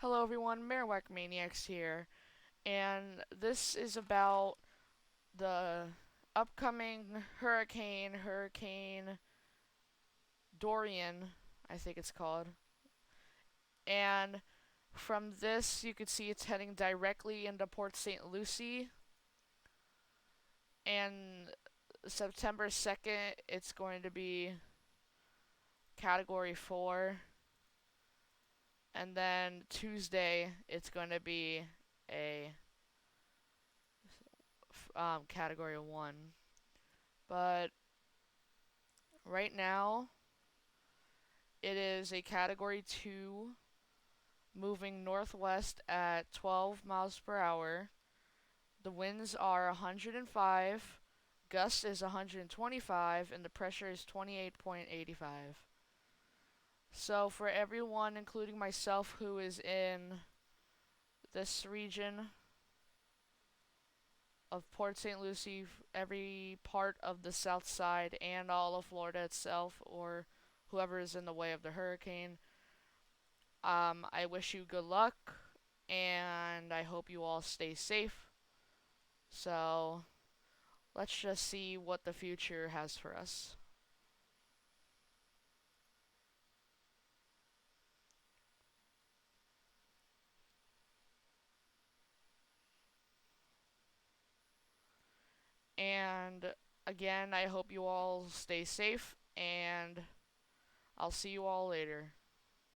Hello everyone, Marowak Maniacs here, and this is about the upcoming Hurricane Dorian, I think it's called. And from this, you can see it's heading directly into Port St. Lucie, and September 2nd, it's going to be Category 4, and then Tuesday, it's going to be a Category 1. But right now, it is a Category 2 moving northwest at 12 miles per hour. The winds are 105, gust is 125, and the pressure is 28.85. So, for everyone, including myself, who is in this region of Port St. Lucie, every part of the south side, and all of Florida itself, or whoever is in the way of the hurricane, I wish you good luck, and I hope you all stay safe. So, let's just see what the future has for us. And again, I hope you all stay safe, and I'll see you all later.